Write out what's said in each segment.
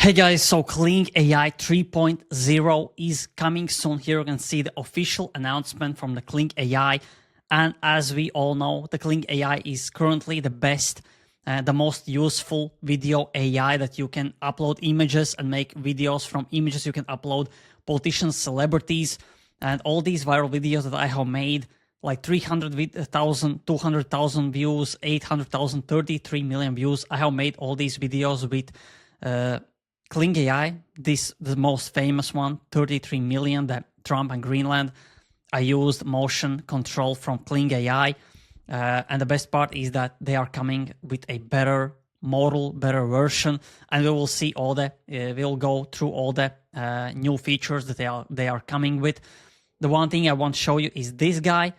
Hey guys, so Kling AI 3.0 is coming soon. Here you can see the official announcement from the Kling AI. And as we all know, the Kling AI is currently the best, the most useful video AI that you can upload images and make videos from images. You can upload politicians, celebrities, and all these viral videos that I have made, like 300,000, 200,000 views, 800,000, 33 million views. I have made all these videos with Kling AI, the most famous one, 33 million, that Trump and Greenland. I used motion control from Kling AI. And the best part is that they are coming with a better model, better version. And we will see all the, we'll go through all the new features that they are coming with. The one thing I want to show you is this guy.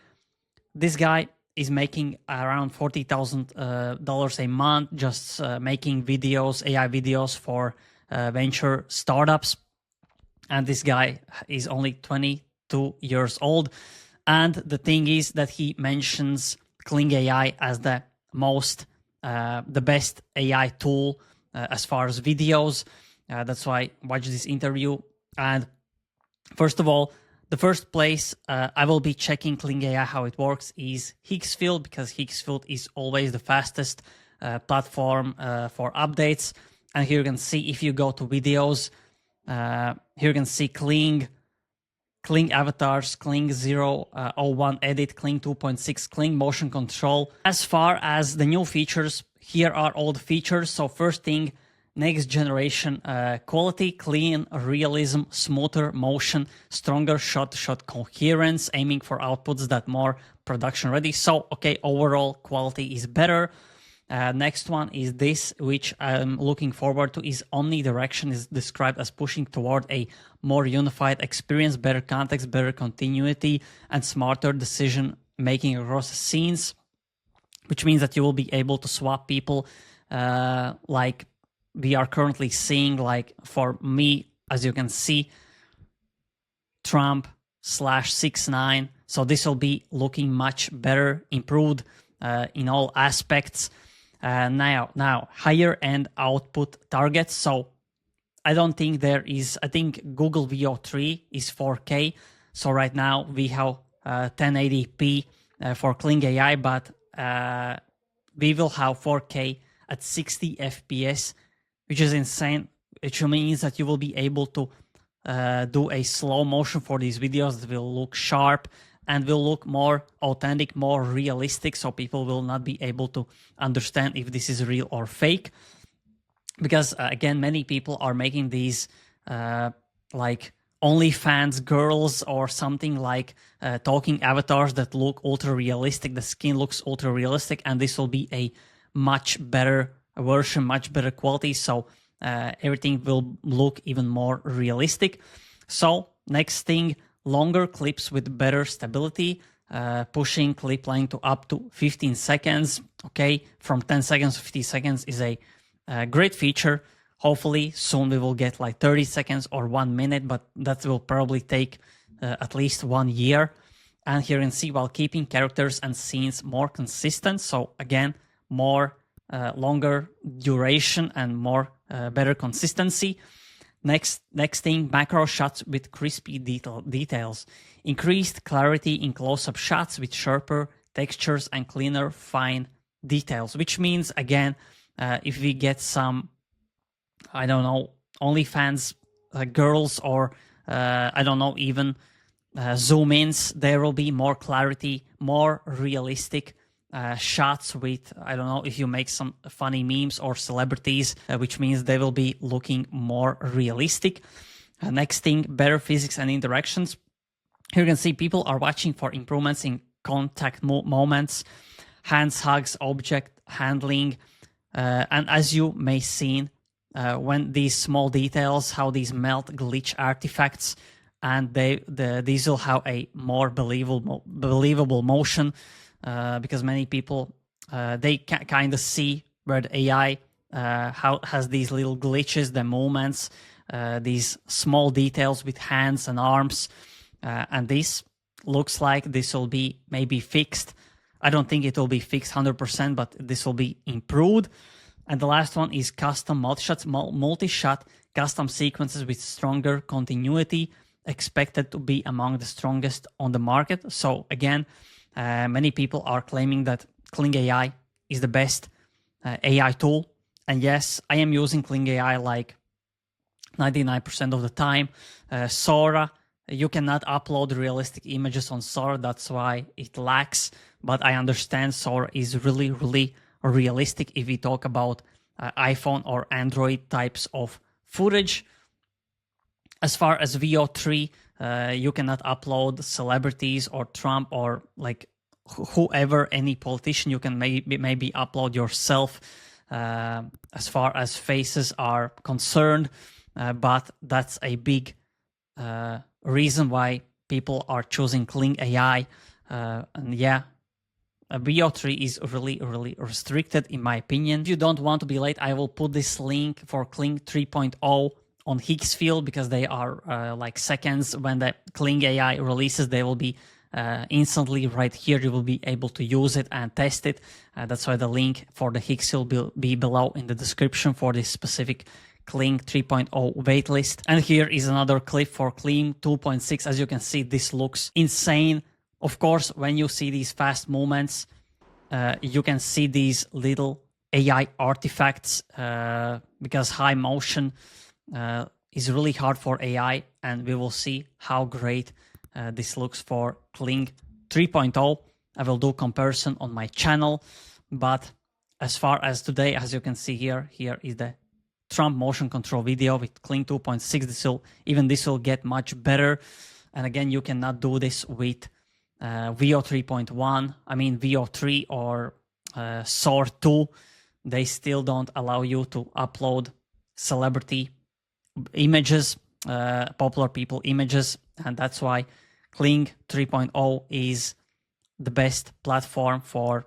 This guy is making around $40,000 a month, just making videos, AI videos for venture startups. And this guy is only 22 years old. And the thing is that he mentions Kling AI as the best AI tool as far as videos. That's why I watched this interview. And first of all, the first place I will be checking Kling AI how it works is Higgsfield, because Higgsfield is always the fastest platform for updates. And here you can see, if you go to videos, here you can see Kling avatars, Kling 001 edit, Kling 2.6, Kling motion control. As far as the new features, here are all the features. So first thing, next generation quality, clean realism, smoother motion, stronger shot-to-shot coherence, aiming for outputs that more production ready. So, okay, overall quality is better. Next one is this, which I'm looking forward to, is omnidirection, is described as pushing toward a more unified experience, better context, better continuity, and smarter decision making across scenes, which means that you will be able to swap people like we are currently seeing. Like for me, as you can see, Trump /6ix9ine. So this will be looking much better, improved in all aspects. Now higher end output targets. So I don't think there is, I think Google VO3 is 4K. So right now we have 1080p for Kling AI, but we will have 4K at 60 FPS, which is insane, which means that you will be able to do a slow motion for these videos that will look sharp and will look more authentic, more realistic, so people will not be able to understand if this is real or fake. Because again, many people are making these like OnlyFans girls or something, like talking avatars that look ultra realistic, the skin looks ultra realistic, and this will be a much better version, much better quality, so everything will look even more realistic. So next thing, longer clips with better stability, pushing clip length to up to 15 seconds. Okay, from 10 seconds to 50 seconds is a great feature. Hopefully soon we will get like 30 seconds or 1 minute, but that will probably take at least 1 year. And here you can see, while keeping characters and scenes more consistent. So again, more longer duration and more better consistency. Next thing, macro shots with crispy details. Increased clarity in close-up shots with sharper textures and cleaner, fine details. Which means, again, if we get some, I don't know, OnlyFans girls, or I don't know, even zoom-ins, there will be more clarity, more realistic shots with, I don't know, if you make some funny memes or celebrities, which means they will be looking more realistic. Next thing, better physics and interactions. Here you can see people are watching for improvements in contact moments, hands, hugs, object handling, and as you may seen, when these small details, how these melt glitch artifacts, and these will have a more believable motion. Because many people, they kind of see where the AI how has these little glitches, the movements, these small details with hands and arms, and this looks like this will be maybe fixed. I don't think it will be fixed 100%, but this will be improved. And the last one is custom multi-shot custom sequences with stronger continuity, expected to be among the strongest on the market. So again, many people are claiming that Kling AI is the best AI tool. And yes, I am using Kling AI like 99% of the time. Sora, you cannot upload realistic images on Sora. That's why it lacks. But I understand Sora is really, really realistic if we talk about iPhone or Android types of footage. As far as VO3, you cannot upload celebrities or Trump or like whoever, any politician. You can maybe upload yourself as far as faces are concerned. But that's a big reason why people are choosing Kling AI. And yeah, VO3 is really, really restricted in my opinion. If you don't want to be late, I will put this link for Kling 3.0 on Higgsfield because they are like seconds. When the Kling AI releases, they will be instantly right here. You will be able to use it and test it. That's why the link for the Higgsfield will be below in the description for this specific Kling 3.0 waitlist. And here is another clip for Kling 2.6. As you can see, this looks insane. Of course, when you see these fast movements, you can see these little AI artifacts because high motion is really hard for AI, and we will see how great this looks for Kling 3.0. I will do comparison on my channel, but as far as today, as you can see here, here is the Trump motion control video with Kling 2.6. This will get much better. And again, you cannot do this with VO 3.1. I mean, VO 3 or SOAR 2. They still don't allow you to upload celebrity images, popular people images. And that's why Kling 3.0 is the best platform for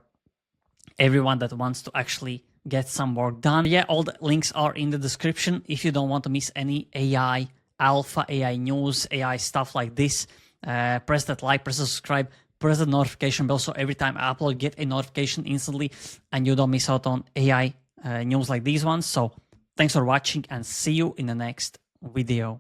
everyone that wants to actually get some work done. Yeah, all the links are in the description. If you don't want to miss any AI alpha, AI news, AI stuff like this, press that like, press the subscribe, press the notification bell so every time I upload, get a notification instantly and you don't miss out on AI news like these ones. So thanks for watching and see you in the next video.